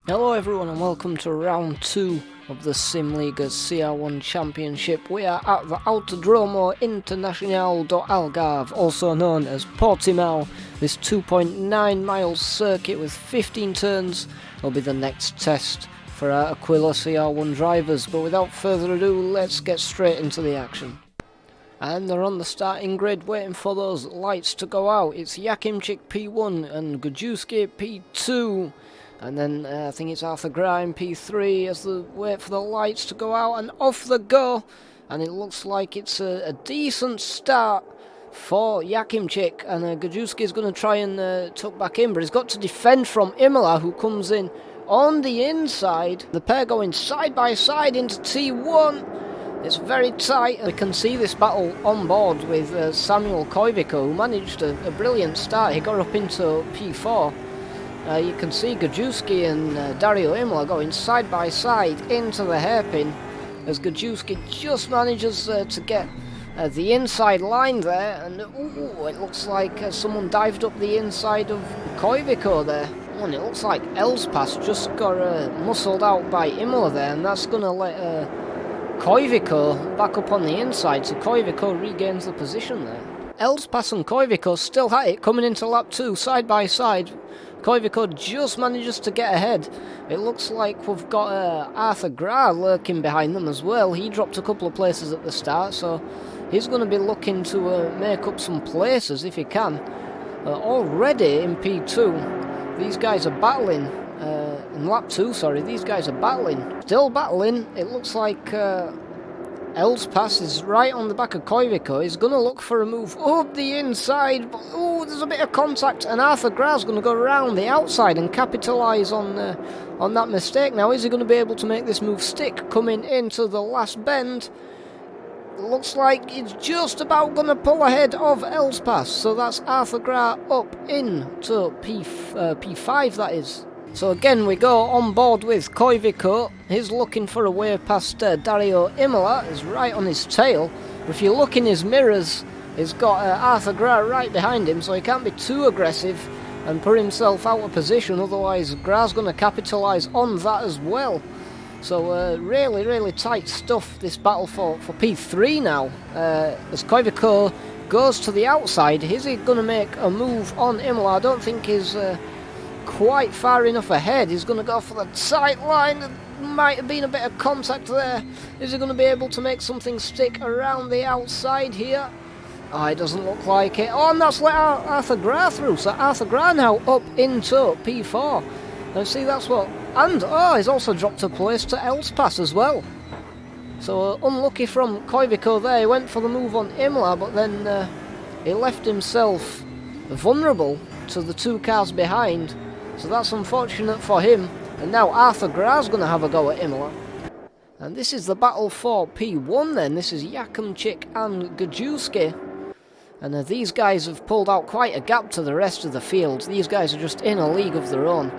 Hello everyone and welcome to round 2 of the Simliga CR1 Championship. We are at the Autodromo Internacional do Algarve, also known as Portimao. This 2.9 mile circuit with 15 turns will be the next test for our Aquila CR1 drivers, but without further ado, let's get straight into the action. And they're on the starting grid waiting for those lights to go out. It's Jakimczyk P1 and Gajewski P2. And then I think it's Arthur Grime P3 as they wait for the lights to go out, and off they go. And it looks like it's a decent start for Jakimczyk, and Gajewski is going to try and tuck back in, but he's got to defend from Imola, who comes in on the inside. The pair going side by side into T1. It's very tight. We can see this battle on board with Samuel Koivisto, who managed a brilliant start. He got up into P4. You can see Gajewski and Dario Imola going side by side into the hairpin as Gajewski just manages to get the inside line there, and it looks like someone dived up the inside of Koivisto there. And it looks like Elspas just got muscled out by Imola there, and that's going to let Koivisto back up on the inside, so Koivisto regains the position there. Elspas and Koivisto still at it, coming into lap 2, side by side. Koivisto just manages to get ahead. It looks like we've got Arthur Gra lurking behind them as well. He dropped a couple of places at the start, so he's going to be looking to make up some places if he can. Already in P2, these guys are battling. In lap 2, sorry, these guys are battling. Still battling. It looks like Elspas is right on the back of Koivisto. He's going to look for a move up the inside, but there's a bit of contact, and Arthur Gra's going to go around the outside and capitalise on that mistake. Now, is he going to be able to make this move stick coming into the last bend? It looks like he's just about going to pull ahead of Elspas, so that's Arthur Gra up into P5, that is. So again, we go on board with Koivisto. He's looking for a way past Dario Imola. He's right on his tail. But if you look in his mirrors, he's got Arthur Gra right behind him, so he can't be too aggressive and put himself out of position. Otherwise, Gra's going to capitalise on that as well. So really, really tight stuff, this battle for P3 now. As Koivisto goes to the outside, is he going to make a move on Imola? I don't think he's quite far enough ahead. He's going to go for the tight line. There might have been a bit of contact there. Is he going to be able to make something stick around the outside here? Oh, it doesn't look like it. Oh, and that's let Arthur Gra through. So Arthur Gra now up into P4. And see, that's what... And, he's also dropped a place to Elspas as well. So unlucky from Koivisto there. He went for the move on Imola, but then he left himself vulnerable to the two cars behind. So that's unfortunate for him. And now Arthur Gra's going to have a go at Imola. And this is the battle for P1 then. This is Jakimczyk and Gajewski. And these guys have pulled out quite a gap to the rest of the field. These guys are just in a league of their own.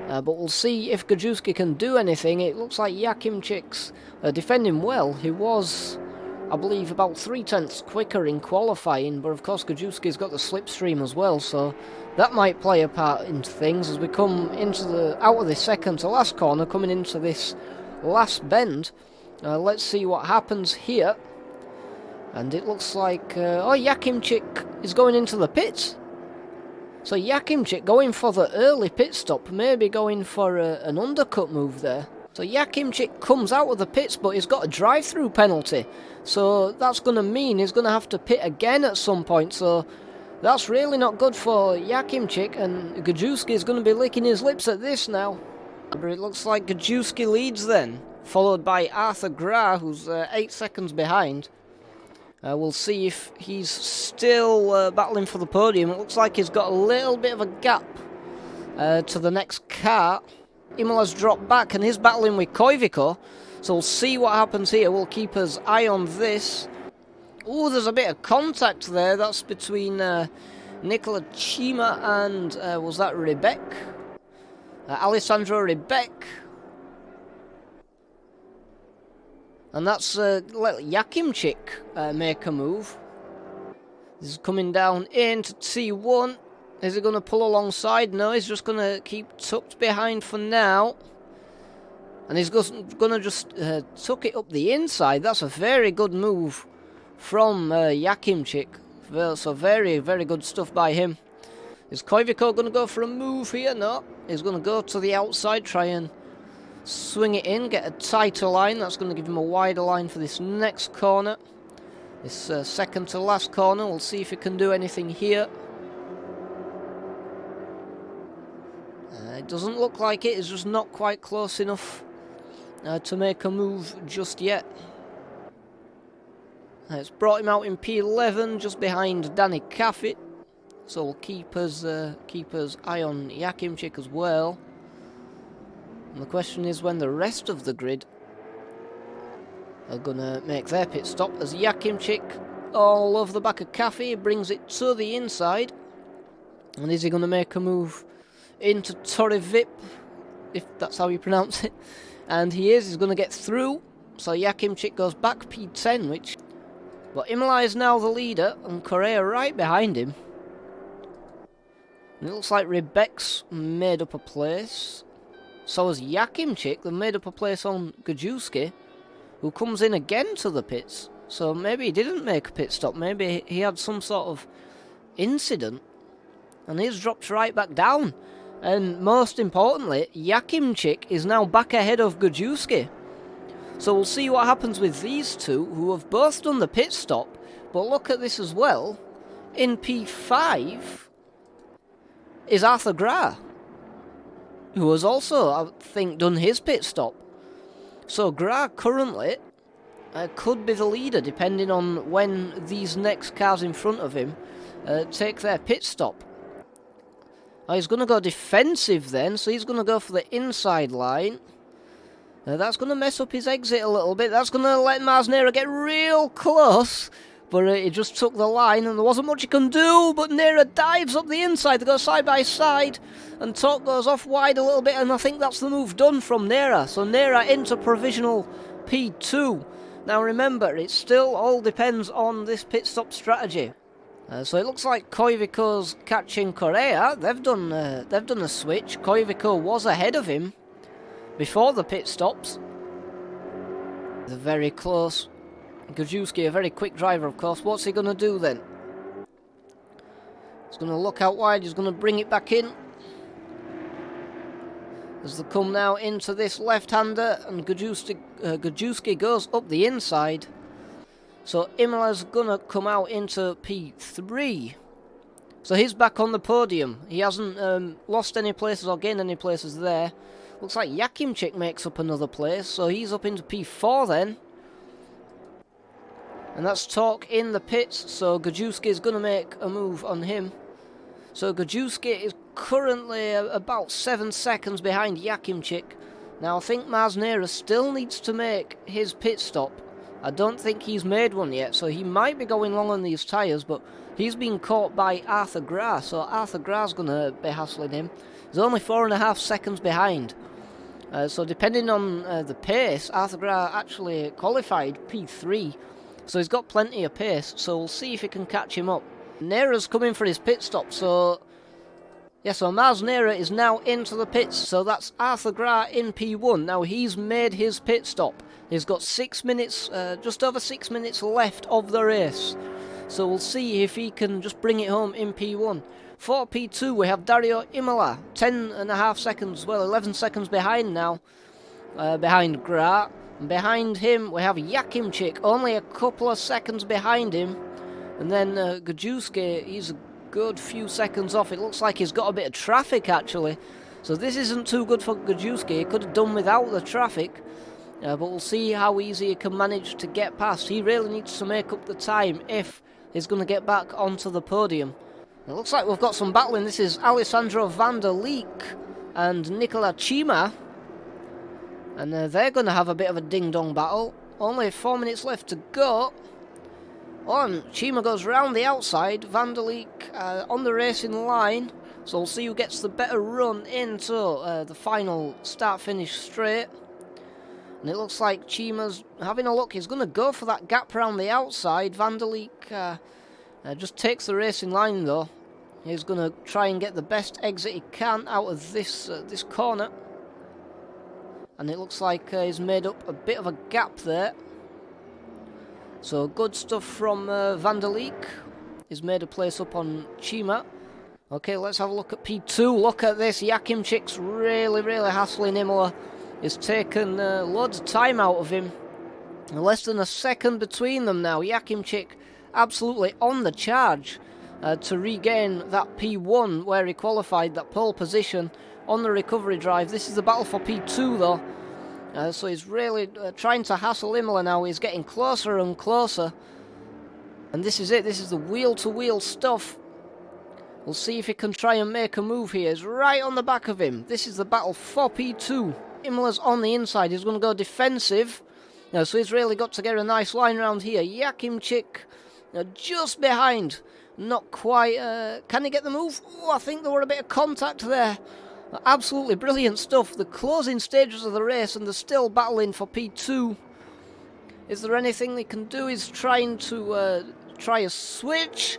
But we'll see if Gajewski can do anything. It looks like Jakimczyk's defending well. He was, I believe, about 3/10 quicker in qualifying, but of course Gajewski's got the slipstream as well, so that might play a part into things as we come into out of the second to last corner, coming into this last bend. Let's see what happens here. And it looks like Jakimczyk is going into the pits. So Jakimczyk going for the early pit stop, maybe going for an undercut move there. So Jakimczyk comes out of the pits, but he's got a drive-through penalty. So that's going to mean he's going to have to pit again at some point. So that's really not good for Jakimczyk, and Gajewski is going to be licking his lips at this now. But it looks like Gajewski leads then, followed by Arthur Gra, who's 8 seconds behind. We'll see if he's still battling for the podium. It looks like he's got a little bit of a gap to the next car. Imola's dropped back and he's battling with Koivisto, so we'll see what happens here. We'll keep his eye on this. Oh, there's a bit of contact there. That's between Nicola Cima and was that Rebek? Alessandro Rebek. And that's let Jakimczyk make a move. This is coming down into T1. Is he going to pull alongside? No, he's just going to keep tucked behind for now. And he's going to just tuck it up the inside. That's a very good move from Yakimchik. So very, very good stuff by him. Is Koivico going to go for a move here? No. He's going to go to the outside, try and swing it in, get a tighter line. That's going to give him a wider line for this next corner. This second to last corner. We'll see if he can do anything here. It doesn't look like it. It's just not quite close enough to make a move just yet. It's brought him out in P11, just behind Danny Caffett. So we'll keep his eye on Yakimchik as well. And the question is when the rest of the grid are going to make their pit stop. As Yakimchik all over the back of Caffey, brings it to the inside. And is he going to make a move into Torivip, if that's how you pronounce it? And he is. He's going to get through. So Yakimchik goes back P10, which... But Imola is now the leader, and Correa right behind him. And it looks like Rebek's made up a place. So has Yakimchik. They've made up a place on Gajewski, who comes in again to the pits. So maybe he didn't make a pit stop. Maybe he had some sort of incident. And he's dropped right back down. And most importantly, Yakimchik is now back ahead of Gajewski. So we'll see what happens with these two, who have both done the pit stop. But look at this as well. In P5 is Arthur Gra, who has also, I think, done his pit stop. So Gra currently could be the leader, depending on when these next cars in front of him take their pit stop. He's going to go defensive then, so he's going to go for the inside line. That's going to mess up his exit a little bit. That's going to let Mars-Nera get real close. But he just took the line and there wasn't much he can do. But Nera dives up the inside. They go side by side. And Torque goes off wide a little bit. And I think that's the move done from Nera. So Nera into provisional P2. Now remember, it still all depends on this pit stop strategy. So it looks like Koivico's catching Correa. They've done a switch. Koivico was ahead of him before the pit stops. They're very close. Gajewski, a very quick driver, of course. What's he going to do then? He's going to look out wide. He's going to bring it back in. As they come now into this left-hander, and Gajewski goes up the inside. So Imola's going to come out into P3. So he's back on the podium. He hasn't lost any places or gained any places there. Looks like Yakimchik makes up another place, so he's up into P4 then. And that's Torque in the pits, so Gajewski is going to make a move on him. So Gajewski is currently about 7 seconds behind Yakimchik. Now I think Mars-Nera still needs to make his pit stop. I don't think he's made one yet, so he might be going long on these tyres, but he's been caught by Arthur Gra, so Arthur Gra's going to be hassling him. He's only 4.5 seconds behind. So depending on the pace, Arthur Gra actually qualified P3, so he's got plenty of pace, so we'll see if he can catch him up. Nera's coming for his pit stop, so... Yeah, so Mars-Nera is now into the pits, so that's Arthur Gra in P1. Now he's made his pit stop. He's got 6 minutes, just over 6 minutes left of the race. So we'll see if he can just bring it home in P1. For P2 we have Dario Imola, 10.5 seconds, well 11 seconds behind now, behind Gra. And behind him we have Yakimchik, only a couple of seconds behind him. And then Gajewski, he's a good few seconds off. It looks like he's got a bit of traffic actually. So this isn't too good for Gajewski. He could have done without the traffic. But we'll see how easy he can manage to get past. He really needs to make up the time if he's going to get back onto the podium. It looks like we've got some battling. This is Alessandro van der Leek and Nicola Cima. And they're going to have a bit of a ding-dong battle. Only 4 minutes left to go. Oh, and Cima goes round the outside. Van der Leek on the racing line. So we'll see who gets the better run into the final start-finish straight. And it looks like Cima's having a look. He's going to go for that gap around the outside. Van der Leek just takes the racing line though. He's going to try and get the best exit he can out of this this corner. And it looks like he's made up a bit of a gap there. So good stuff from Van der Leek. He's made a place up on Chima. Okay, let's have a look at P2. Look at this. Jakimczyk's really hassling Imola. He's taken loads of time out of him. Less than a second between them now. Jakimczyk absolutely on the charge to regain that P1 where he qualified, that pole position on the recovery drive. This is the battle for P2 though. So he's really trying to hassle Imola now. He's getting closer and closer. And this is it. This is the wheel-to-wheel stuff. We'll see if he can try and make a move here. He's right on the back of him. This is the battle for P2. Imola's on the inside. He's going to go defensive. So he's really got to get a nice line round here. Jakimczyk just behind. Not quite. Can he get the move? Oh, I think there were a bit of contact there. Absolutely brilliant stuff. The closing stages of the race, and they're still battling for P2. Is there anything they can do? He's trying to try a switch,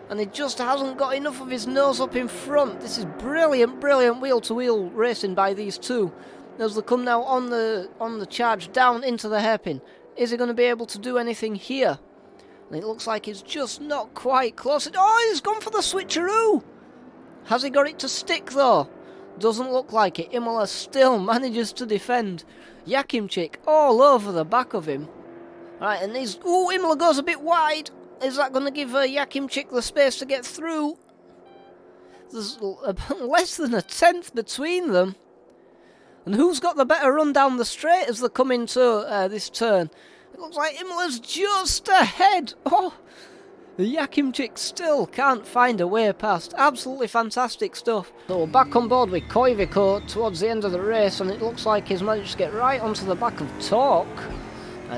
and he just hasn't got enough of his nose up in front. This is brilliant wheel-to-wheel racing by these two. As they come now on the charge down into the hairpin. Is he going to be able to do anything here? And it looks like he's just not quite close. Oh, he's gone for the switcheroo! Has he got it to stick though? Doesn't look like it. Imola still manages to defend. Jakimczyk all over the back of him. Right, and he's... Oh, Imola goes a bit wide. Is that going to give Jakimczyk the space to get through? There's less than a tenth between them. And who's got the better run down the straight as they come into this turn? It looks like Imola's just ahead. Oh, Jakimczyk still can't find a way past. Absolutely fantastic stuff. So we're back on board with Koivisto towards the end of the race, and it looks like he's managed to get right onto the back of Torque.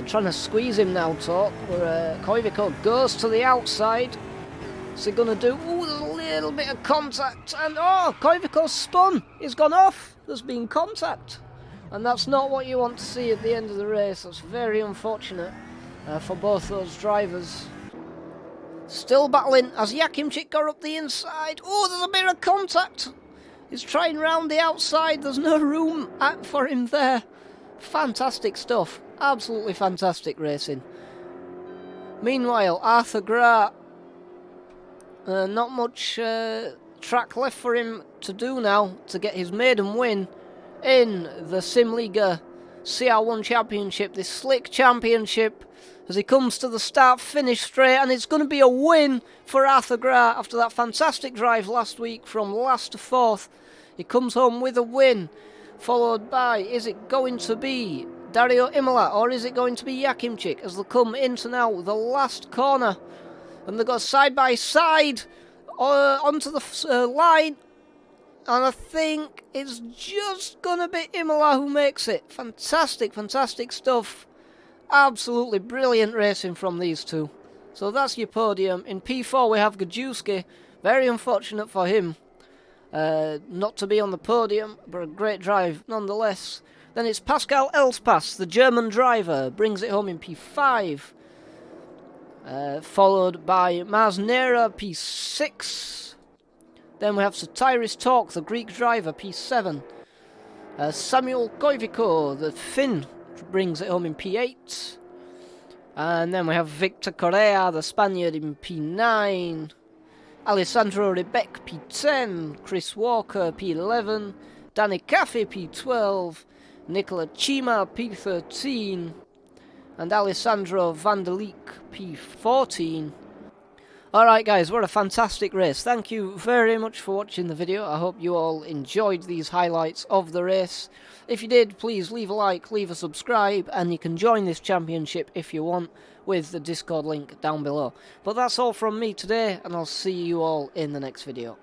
Trying to squeeze him now, Torque, where Koivisto goes to the outside. What's he going to do? Ooh, there's a little bit of contact, and oh, Koivisto's spun. He's gone off. There's been contact. And that's not what you want to see at the end of the race. That's very unfortunate for both those drivers. Still battling as Jakimczyk got up the inside. Oh, there's a bit of contact. He's trying round the outside. There's no room for him there. Fantastic stuff. Absolutely fantastic racing. Meanwhile, Arthur Grant, not much track left for him to do now to get his maiden win in the Simliga CR1 Championship, this slick championship, as he comes to the start-finish straight, and it's going to be a win for Arthur Grant after that fantastic drive last week from last to fourth. He comes home with a win, followed by, is it going to be Dario Imola, or is it going to be Jakimczyk, as they come into now the last corner, and they go side by side onto the line, and I think it's just going to be Imola who makes it. Fantastic stuff. Absolutely brilliant racing from these two. So that's your podium. In P4 we have Gajewski. Very unfortunate for him not to be on the podium, but a great drive nonetheless. Then it's Pascal Elspas, the German driver, brings it home in P5. Followed by Masnera, P6. Then we have Sotiris Torque, the Greek driver, P7. Samuel Koivisto, the Finn, brings it home in P8. And then we have Victor Correa, the Spaniard, in P9. Alessandro Rebec, P10. Chris Walker, P11. Danny Caffey, P12. Nicola Chima, P13. And Alessandro Van der Leek, P14. Alright guys, what a fantastic race. Thank you very much for watching the video. I hope you all enjoyed these highlights of the race. If you did, please leave a like, leave a subscribe, and you can join this championship if you want with the Discord link down below. But that's all from me today, and I'll see you all in the next video.